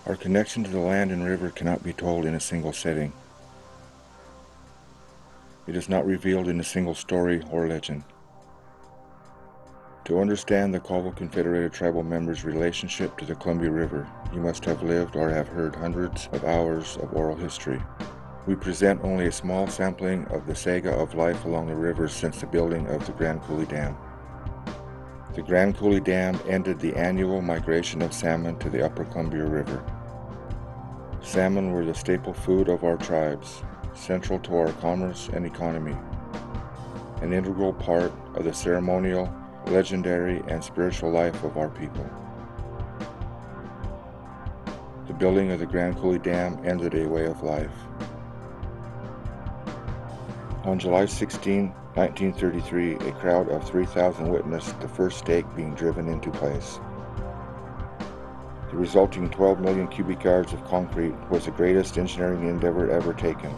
Our connection to the land and river cannot be told in a single setting. It is not revealed in a single story or legend. To understand the Colville Confederated tribal members' relationship to the Columbia River, you must have lived or have heard hundreds of hours of oral history. We present only a small sampling of the saga of life along the river since the building of the Grand Coulee Dam. The Grand Coulee Dam ended the annual migration of salmon to the upper Columbia River. Salmon were the staple food of our tribes, central to our commerce and economy, an integral part of the ceremonial, legendary, and spiritual life of our people. The building of the Grand Coulee Dam ended a way of life. On July 16, 1933, a crowd of 3,000 witnessed the first stake being driven into place. The resulting 12 million cubic yards of concrete was the greatest engineering endeavor ever taken.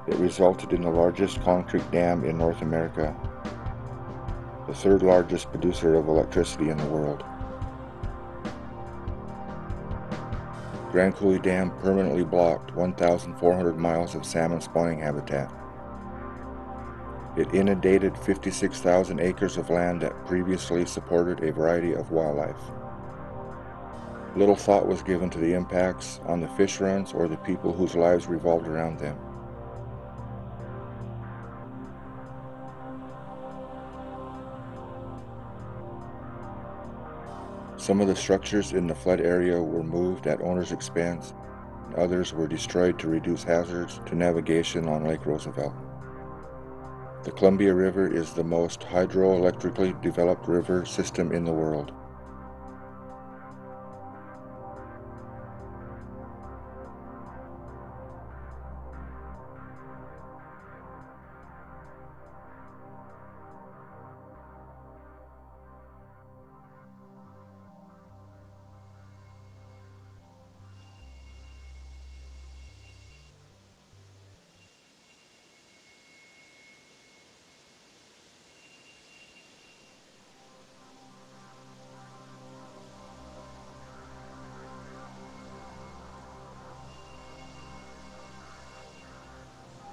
It resulted in the largest concrete dam in North America, the third largest producer of electricity in the world. Grand Coulee Dam permanently blocked 1,400 miles of salmon spawning habitat. It inundated 56,000 acres of land that previously supported a variety of wildlife. Little thought was given to the impacts on the fish runs or the people whose lives revolved around them. Some of the structures in the flood area were moved at owners' expense, and others were destroyed to reduce hazards to navigation on Lake Roosevelt. The Columbia River is the most hydroelectrically developed river system in the world.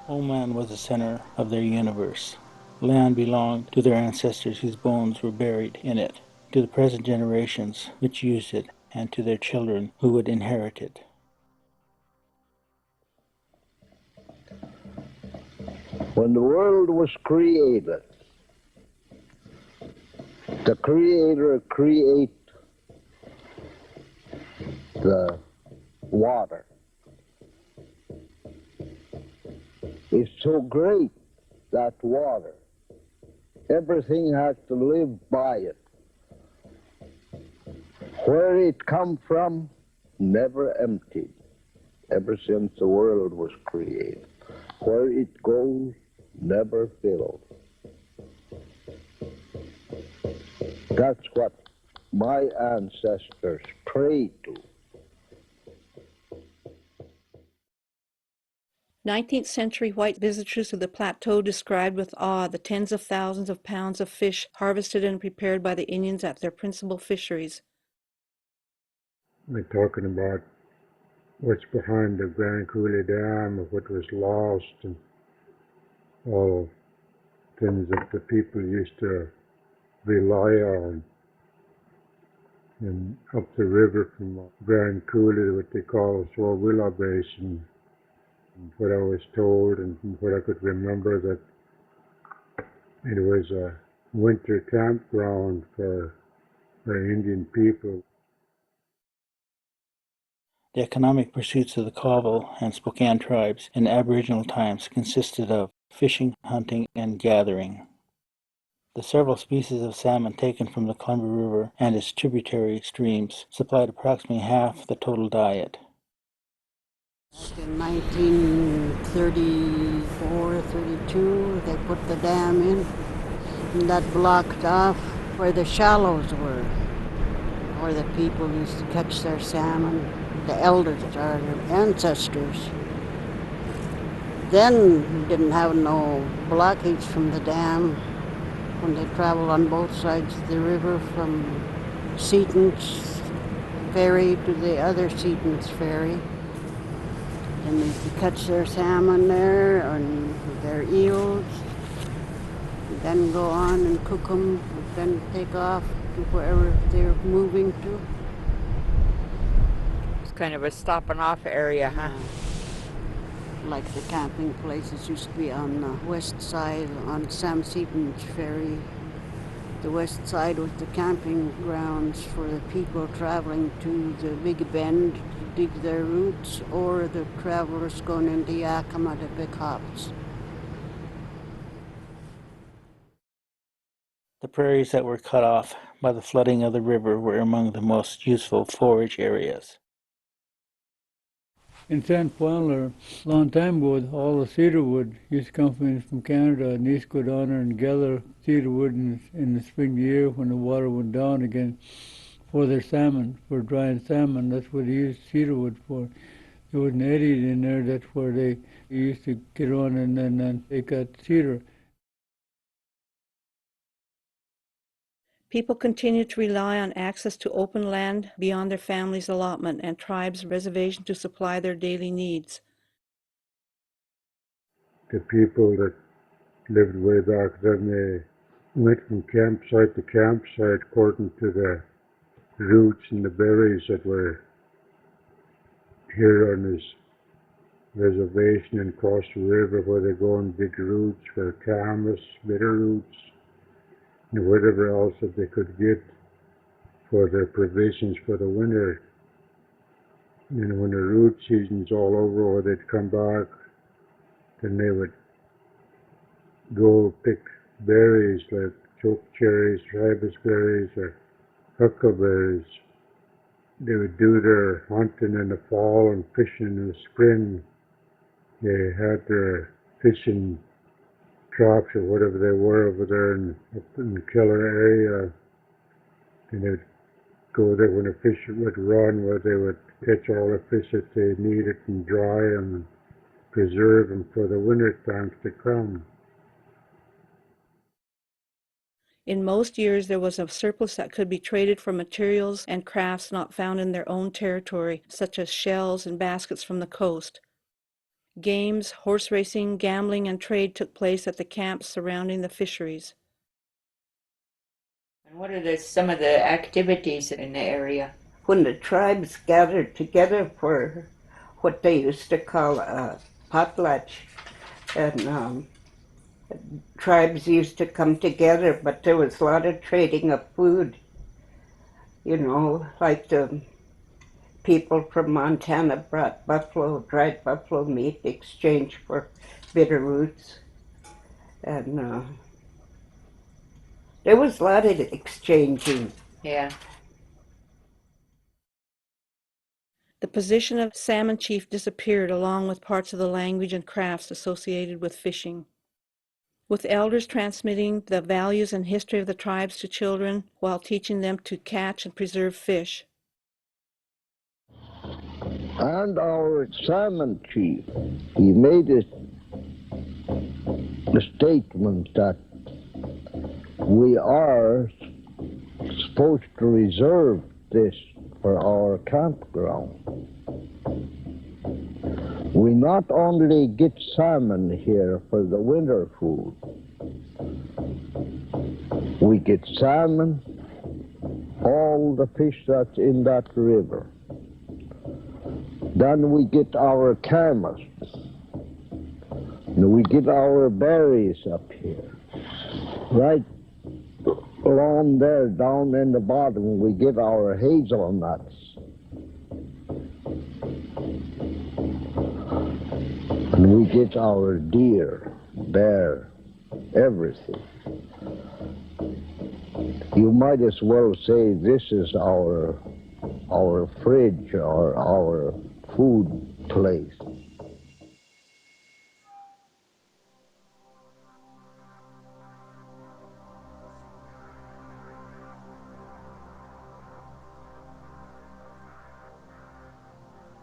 Oman was the center of their universe. Land belonged to their ancestors whose bones were buried in it, to the present generations which used it, and to their children who would inherit it. When the world was created, the Creator created the water. It's so great, that water. Everything has to live by it. Where it come from, never emptied, ever since the world was created. Where it goes, never filled. That's what my ancestors prayed to. 19th century white visitors to the plateau described with awe the tens of thousands of pounds of fish harvested and prepared by the Indians at their principal fisheries. We're talking about what's behind the Grand Coulee Dam, of what was lost, and all things that the people used to rely on. And up the river from Grand Coulee, what they call Willow Basin, and what I was told and what I could remember, that it was a winter campground for Indian people. The economic pursuits of the Colville and Spokane tribes in Aboriginal times consisted of fishing, hunting, and gathering. The several species of salmon taken from the Columbia River and its tributary streams supplied approximately half the total diet. In 1934-32, they put the dam in, and that blocked off where the shallows were, where the people used to catch their salmon, the elders, our ancestors. Then we didn't have no blockage from the dam when they traveled on both sides of the river from Seaton's ferry to the other Seaton's ferry. And they used to catch their salmon there and their eels. And then go on and cook them, and then take off to wherever they're moving to. It's kind of a stopping off area, huh? Like the camping places used to be on the west side on Sam Seaton's ferry. The west side was the camping grounds for the people traveling to the Big Bend to dig their roots, or the travelers going into Yakima to pick hops. The prairies that were cut off by the flooding of the river were among the most useful forage areas. In San Juan, a long time ago, all the cedar wood used to come from Canada, and they used to go down there and gather cedar wood in the spring year when the water went down again for their salmon, for drying salmon. That's what they used cedar wood for. There was an eddy in there, that's where they used to get on, and then they got cedar. People continued to rely on access to open land beyond their family's allotment and tribes' reservation to supply their daily needs. The people that lived way back then, they went from campsite to campsite according to the roots and the berries that were here on this reservation and across the river, where they go and dig roots for camas, bitter roots, and whatever else that they could get for their provisions for the winter. And when the root season's all over, or they'd come back, then they would go pick berries like choke cherries, ribis berries, or huckleberries. They would do their hunting in the fall and fishing in the spring. They had their fishing traps or whatever they were over there up in the Keller area. And they'd go there when the fish would run, where they would catch all the fish that they needed and dry them and preserve them for the winter times to come. In most years, there was a surplus that could be traded for materials and crafts not found in their own territory, such as shells and baskets from the coast. Games, horse racing, gambling, and trade took place at the camps surrounding the fisheries. And what are some of the activities in the area? When the tribes gathered together for what they used to call a potlatch, and tribes used to come together, but there was a lot of trading of food. You know, like the people from Montana brought dried buffalo meat in exchange for bitter roots. And there was a lot of exchanging. Yeah. The position of salmon chief disappeared along with parts of the language and crafts associated with fishing. With elders transmitting the values and history of the tribes to children while teaching them to catch and preserve fish. And our salmon chief, he made a statement that we are supposed to reserve this for our campground. We not only get salmon here for the winter food, we get salmon, all the fish that's in that river. Then we get our camas. And we get our berries up here. Right along there, down in the bottom, we get our hazelnuts. And we get our deer, bear, everything. You might as well say this is our fridge or our food place.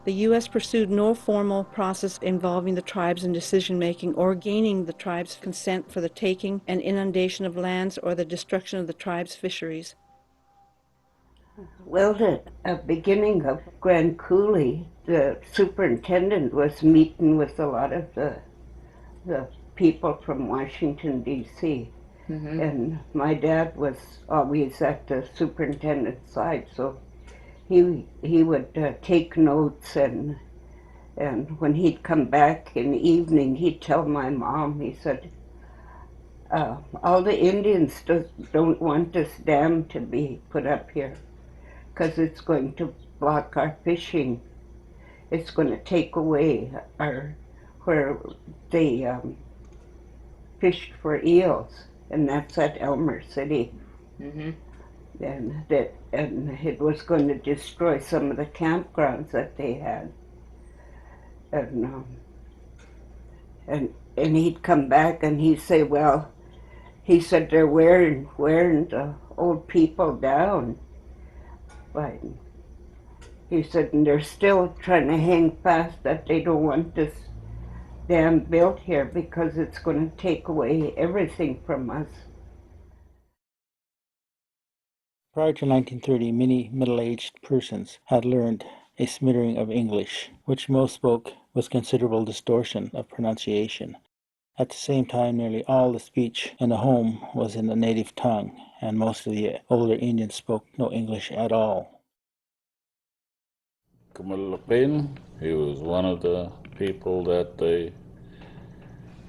The U.S. pursued no formal process involving the tribes in decision-making or gaining the tribes' consent for the taking and inundation of lands or the destruction of the tribes' fisheries. Well, the beginning of Grand Coulee, the superintendent was meeting with a lot of the people from Washington, D.C. Mm-hmm. And my dad was always at the superintendent's side, so he would take notes, and when he'd come back in the evening, he'd tell my mom, he said, all the Indians don't want this dam to be put up here because it's going to block our fishing. It's going to take away our where they fished for eels, and that's at Elmer City. Mm-hmm. And it was going to destroy some of the campgrounds that they had. And and he'd come back and he'd say, well, he said they're wearing the old people down, but he said, and they're still trying to hang fast that they don't want this dam built here because it's going to take away everything from us. Prior to 1930, many middle-aged persons had learned a smattering of English, which most spoke with considerable distortion of pronunciation. At the same time, nearly all the speech in the home was in the native tongue, and most of the older Indians spoke no English at all. He was one of the people that they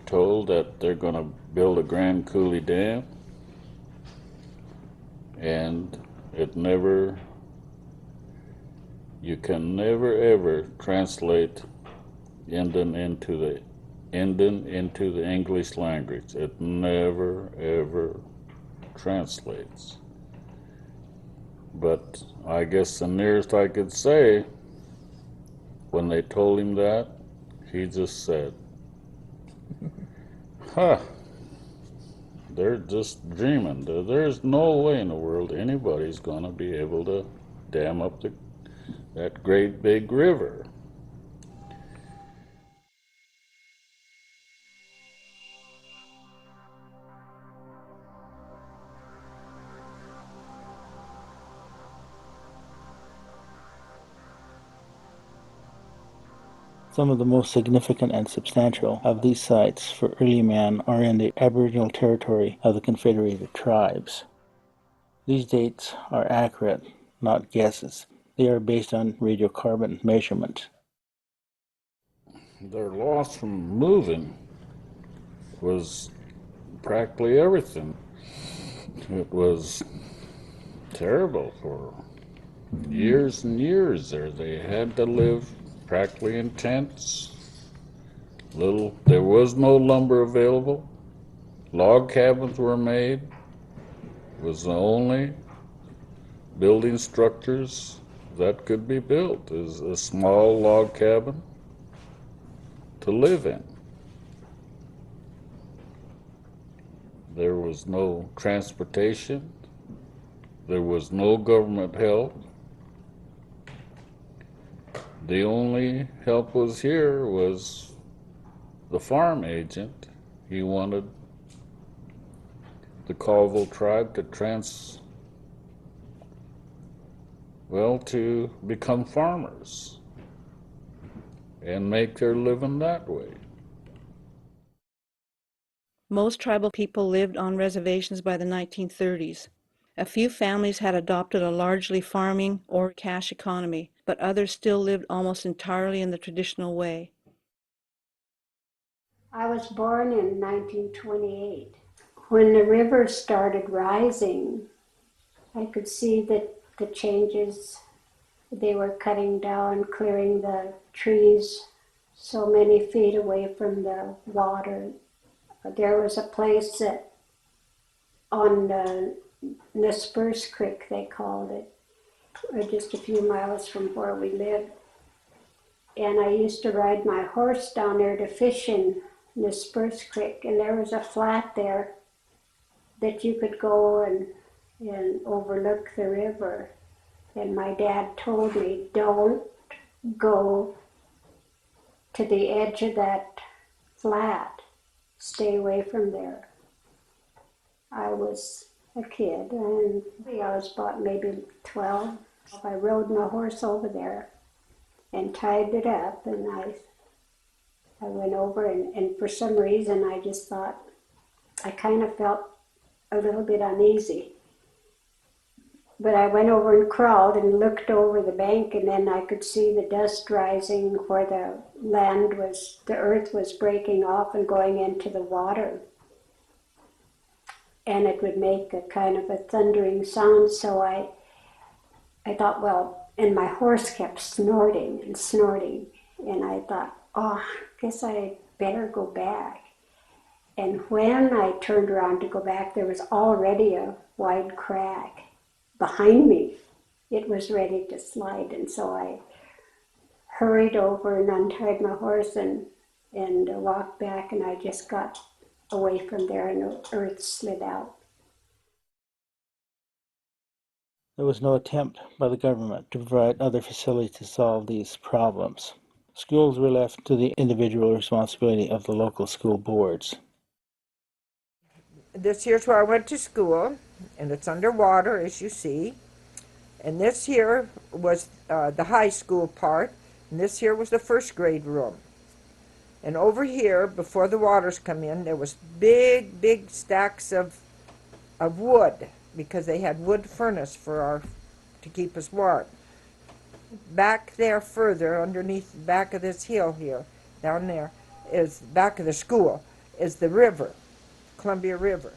told that they're going to build a Grand Coulee Dam, and you can never ever translate Indian into the English language. It never ever translates. But I guess the nearest I could say, when they told him that, he just said, huh, they're just dreaming. There's no way in the world anybody's going to be able to dam up that great big river. Some of the most significant and substantial of these sites for early man are in the Aboriginal territory of the Confederated Tribes. These dates are accurate, not guesses. They are based on radiocarbon measurement. Their loss from moving was practically everything. It was terrible for years and years there. They had to live practically in tents. There was no lumber available. Log cabins were made. It was the only building structures that could be built, is a small log cabin to live in. There was no transportation. There was no government help. The only help was the farm agent. He wanted the Colville tribe to become farmers and make their living that way. Most tribal people lived on reservations by the 1930s. A few families had adopted a largely farming or cash economy, but others still lived almost entirely in the traditional way. I was born in 1928. When the river started rising, I could see the changes. They were cutting down, clearing the trees so many feet away from the water. There was a place that on the Spruce Creek, they called it, just a few miles from where we lived. And I used to ride my horse down there to fish in the Spruce Creek, and there was a flat there that you could go and overlook the river. And my dad told me, don't go to the edge of that flat. Stay away from there. I was a kid, and I was about maybe 12. I rode my horse over there and tied it up, and I went over, and for some reason I just thought, I kind of felt a little bit uneasy. But I went over and crawled and looked over the bank, and then I could see the dust rising where the earth was breaking off and going into the water. And it would make a kind of a thundering sound, so I thought, well, and my horse kept snorting and snorting, and I thought, oh, I guess I better go back. And when I turned around to go back, there was already a wide crack behind me. It was ready to slide, and so I hurried over and untied my horse and walked back, and I just got away from there, and the earth slid out. There was no attempt by the government to provide other facilities to solve these problems. Schools were left to the individual responsibility of the local school boards. This here's where I went to school, and it's underwater, as you see. And this here was the high school part, and this here was the first grade room. And over here, before the waters come in, there was big, big stacks of wood, because they had wood furnace to keep us warm. Back there further, underneath the back of this hill here, down there, is back of the school, is the river, Columbia River.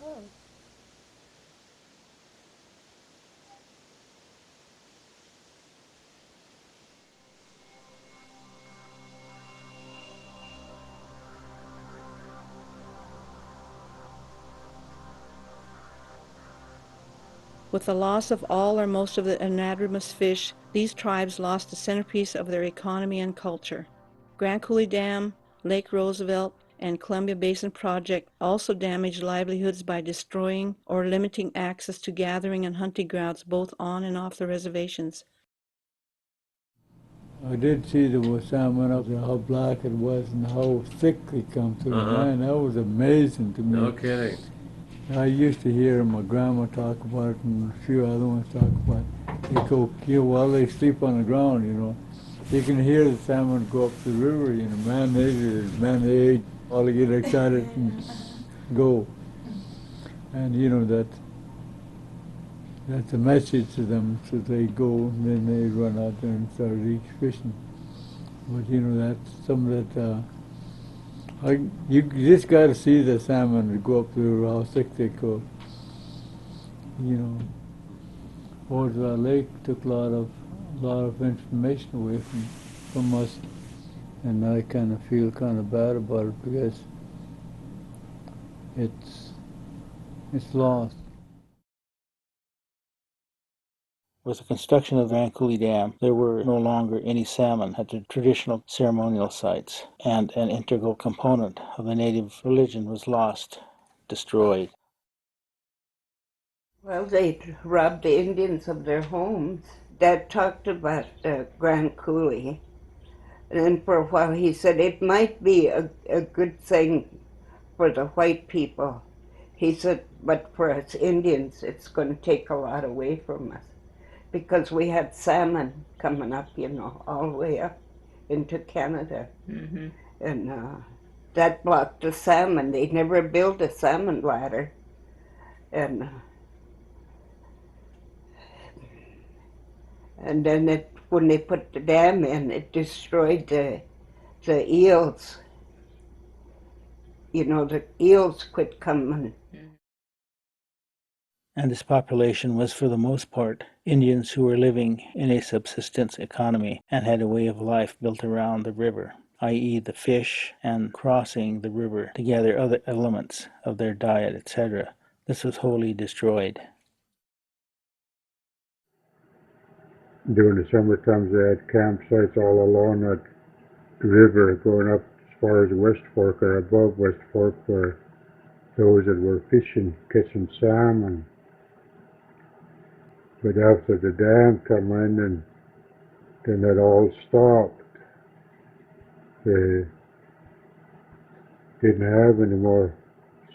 With the loss of all or most of the anadromous fish, these tribes lost the centerpiece of their economy and culture. Grand Coulee Dam, Lake Roosevelt, and Columbia Basin Project also damaged livelihoods by destroying or limiting access to gathering and hunting grounds both on and off the reservations. I did see the salmon up there, how black it was and how thick they come through. Man, that was amazing to me. No kidding. I used to hear my grandma talk about it and a few other ones talk about it. They go, while they sleep on the ground, you can hear the salmon go up the river, man, they all get excited and go. And that's a message to them, so they go and then they run out there and start fishing. But that's some of that. You just got to see the salmon go up the river, how thick they go. Hostory Lake took a lot of information away from us, and I kind of feel kind of bad about it because it's lost. With the construction of the Grand Coulee Dam, there were no longer any salmon at the traditional ceremonial sites, and an integral component of the native religion was lost, destroyed. Well, they robbed the Indians of their homes. Dad talked about Grand Coulee, and then for a while he said it might be a good thing for the white people. He said, but for us Indians, it's going to take a lot away from us, because we had salmon coming up, all the way up into Canada. Mm-hmm. And that blocked the salmon. They never built a salmon ladder. And then when they put the dam in, it destroyed the eels. The eels quit coming. And this population was for the most part Indians who were living in a subsistence economy and had a way of life built around the river, i.e. the fish and crossing the river to gather other elements of their diet, etc. This was wholly destroyed. During the summer times they had campsites all along that river going up as far as West Fork or above West Fork for those that were fishing, catching salmon. But after the dam come in, and then it all stopped. They didn't have any more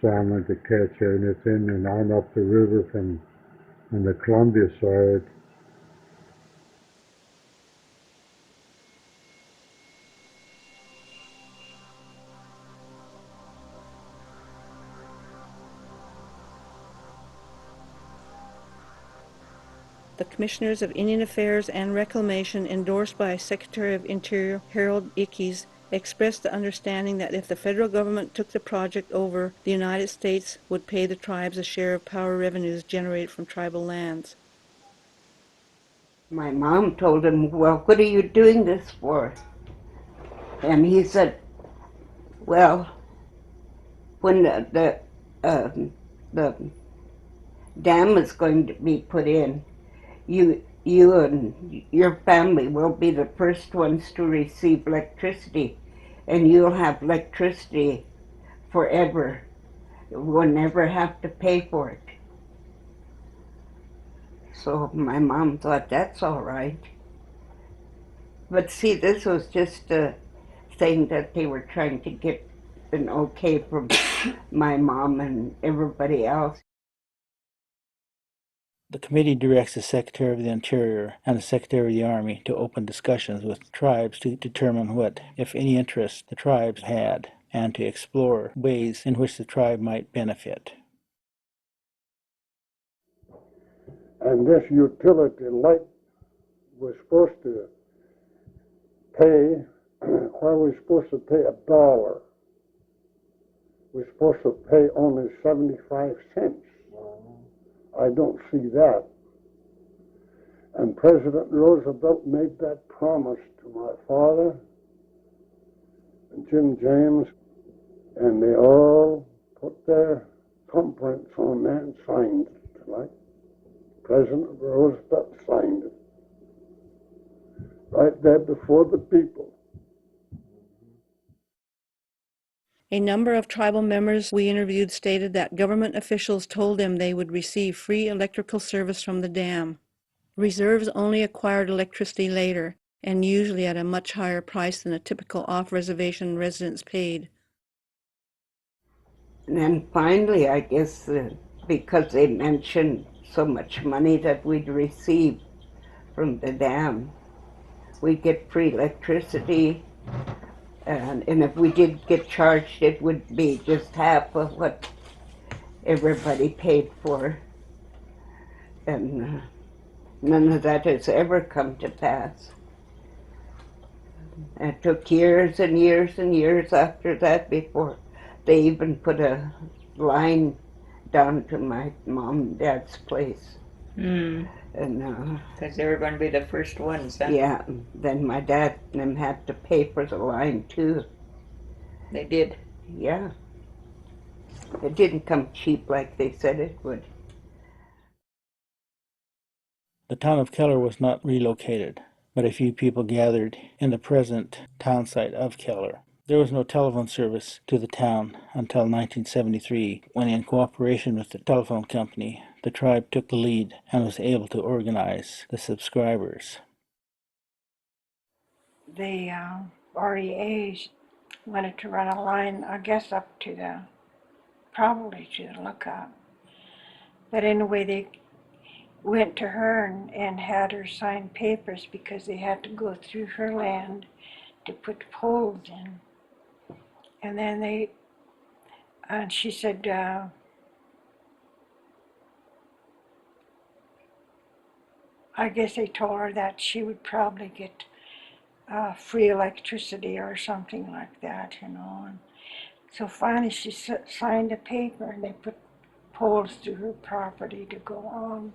salmon to catch anything, and on up the river from on the Columbia side. The Commissioners of Indian Affairs and Reclamation, endorsed by Secretary of Interior Harold Ickes, expressed the understanding that if the federal government took the project over, the United States would pay the tribes a share of power revenues generated from tribal lands. My mom told him, well, what are you doing this for? And he said, well, when the dam is going to be put in, you and your family will be the first ones to receive electricity, and you'll have electricity forever. We'll never have to pay for it. So my mom thought, that's all right. But see, this was just a thing that they were trying to get an okay from my mom and everybody else. The committee directs the Secretary of the Interior and the Secretary of the Army to open discussions with tribes to determine what, if any, interest the tribes had, and to explore ways in which the tribe might benefit. And this utility light was supposed to pay, why we're supposed to pay $1. We're supposed to pay only 75 cents. I don't see that. And President Roosevelt made that promise to my father and Jim James, and they all put their thumbprints on there and signed it tonight. President Roosevelt signed it right there before the people. A number of tribal members we interviewed stated that government officials told them they would receive free electrical service from the dam. Reserves only acquired electricity later, and usually at a much higher price than a typical off-reservation residents paid. And then finally, I guess, because they mentioned so much money that we'd receive from the dam, we'd get free electricity, and if we did get charged, it would be just half of what everybody paid for. And none of that has ever come to pass. It took years and years and years after that before they even put a line down to my mom and dad's place. Mm. And Because they were going to be the first ones, huh? yeah, then my dad and them had to pay for the line too. They did. Yeah. It didn't come cheap like they said it would. The town of Keller was not relocated, but a few people gathered in the present town site of Keller. There was no telephone service to the town until 1973, when in cooperation with the telephone company, the tribe took the lead and was able to organize the subscribers. The REAs wanted to run a line, I guess, up to probably to the lookout. But anyway, they went to her and had her sign papers because they had to go through her land to put poles in. And then and she said, I guess they told her that she would probably get free electricity or something like that, you know. And so finally she signed a paper and they put poles through her property to go on.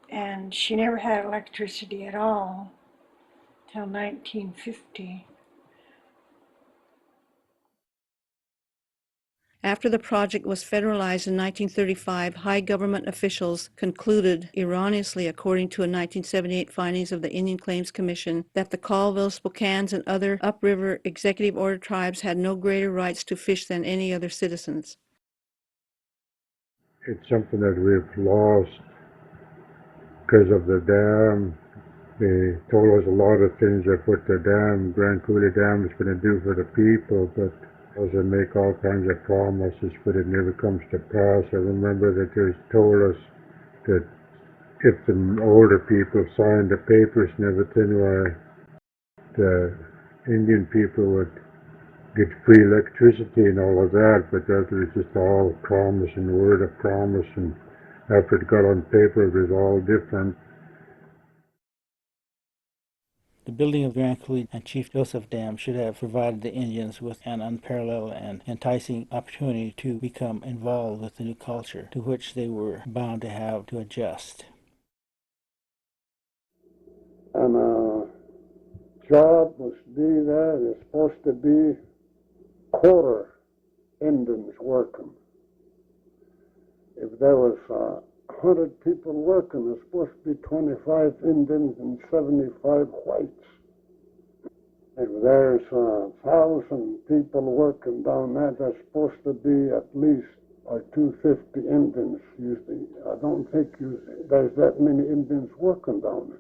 And she never had electricity at all till 1950. After the project was federalized in 1935, high government officials concluded, erroneously according to a 1978 findings of the Indian Claims Commission, that the Colville, Spokanes, and other upriver executive order tribes had no greater rights to fish than any other citizens. It's something that we've lost because of the dam. They told us a lot of things that what the dam, Grand Coulee Dam, is going to do for the people, but They make all kinds of promises, but it never comes to pass. I remember that they told us that if the older people signed the papers and everything, why the Indian people would get free electricity and all of that, but that was just all promise and word of promise, and after it got on paper, it was all different. The building of Grand Coulee and Chief Joseph Dam should have provided the Indians with an unparalleled and enticing opportunity to become involved with the new culture, to which they were bound to have to adjust. And a job must be there. There's supposed to be quarter Indians working. If there was 100 people working, there's supposed to be 25 Indians and 75 whites. If there's 1,000 people working down there, there's supposed to be at least 250 Indians. Usually, I don't think there's that many Indians working down there.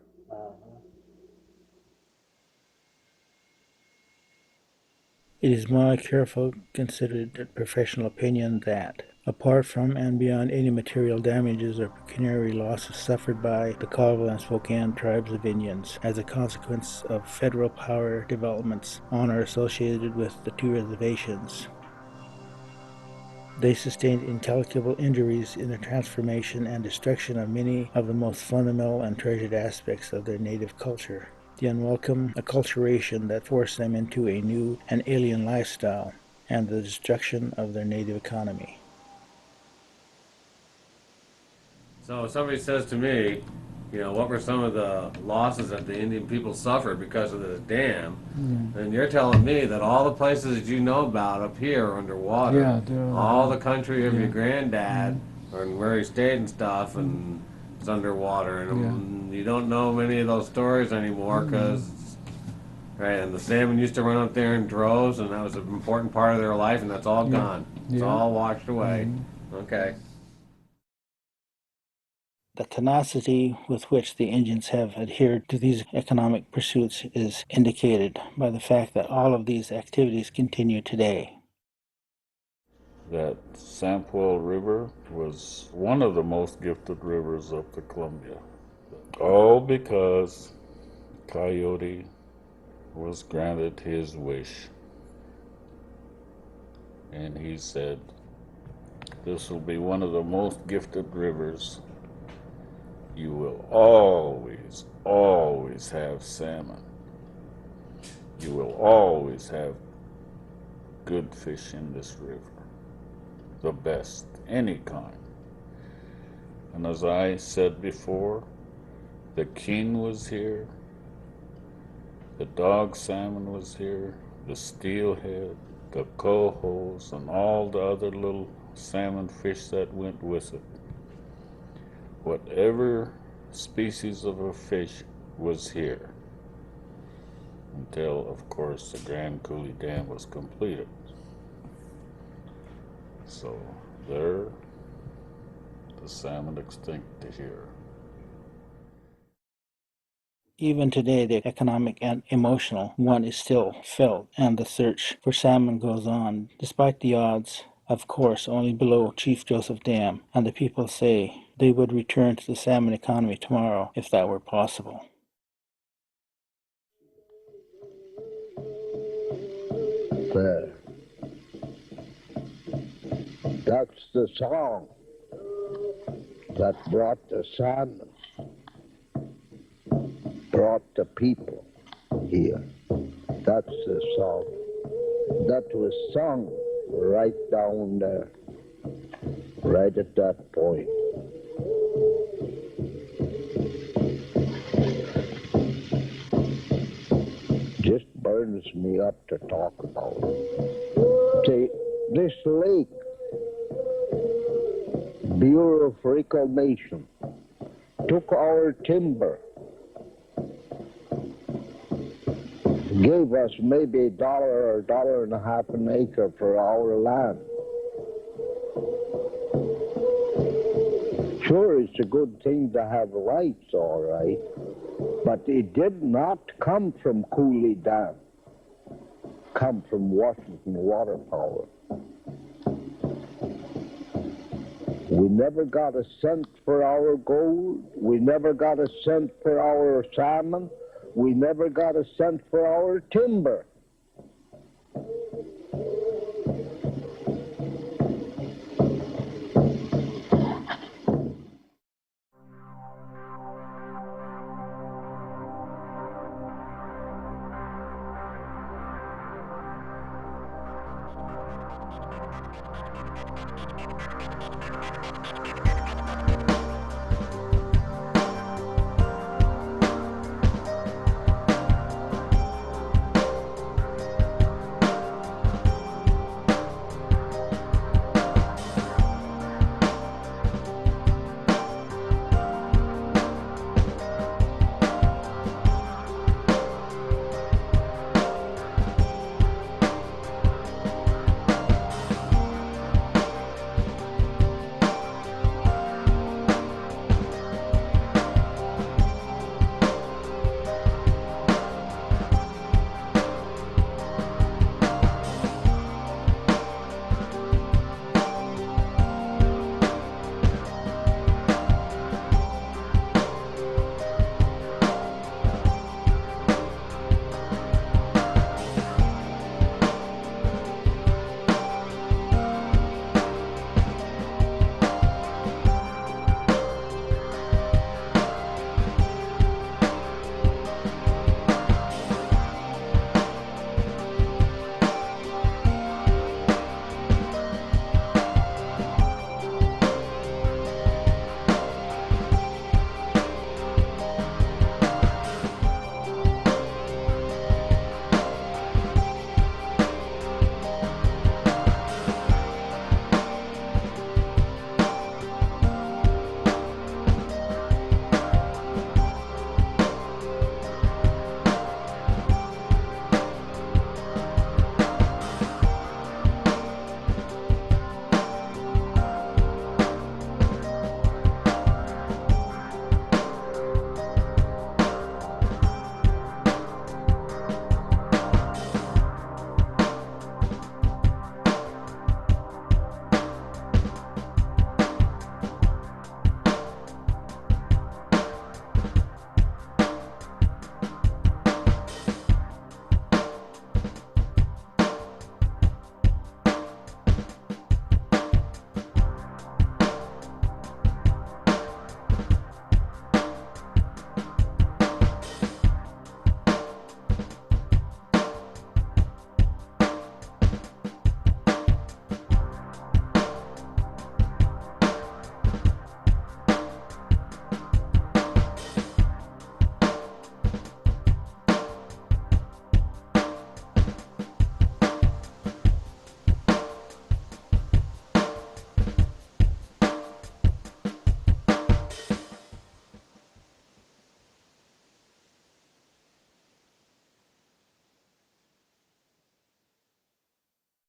It is my careful, considered professional opinion that, apart from and beyond any material damages or pecuniary losses suffered by the Colville and Spokane tribes of Indians as a consequence of federal power developments on or associated with the two reservations, they sustained incalculable injuries in the transformation and destruction of many of the most fundamental and treasured aspects of their native culture. The unwelcome acculturation that forced them into a new and alien lifestyle, and the destruction of their native economy. So if somebody says to me, what were some of the losses that the Indian people suffered because of this dam, then you're telling me that all the places that you know about up here are underwater. Yeah, all the country of your granddad, and where he stayed and stuff, and it's underwater. And you don't know many of those stories anymore because, right, and the salmon used to run up there in droves, and that was an important part of their life, and that's all gone. It's all washed away. Okay. The tenacity with which the Indians have adhered to these economic pursuits is indicated by the fact that all of these activities continue today. That Sampoil River was one of the most gifted rivers up the Columbia. All because Coyote was granted his wish. And he said, this will be one of the most gifted rivers. You will always, always have salmon. You will always have good fish in this river. The best, any kind. And as I said before, the king was here, the dog salmon was here, the steelhead, the cohos, and all the other little salmon fish that went with it. Whatever species of a fish was here, until, of course, the Grand Coulee Dam was completed. So there, the salmon extinct here. Even today, the economic and emotional one is still felt, and the search for salmon goes on, despite the odds, of course, only below Chief Joseph Dam, and the people say they would return to the salmon economy tomorrow if that were possible. There. That's the song that brought the salmon, brought the people here. That's the song. That was sung right down there, right at that point. Just burns me up to talk about it. See, this lake, Bureau of Reclamation, took our timber, gave us maybe $1 or $1.50 an acre for our land. Sure, it's a good thing to have rights, all right, but it did not come from Coulee Dam. come from Washington Water Power. We never got a cent for our gold. We never got a cent for our salmon. We never got a cent for our timber.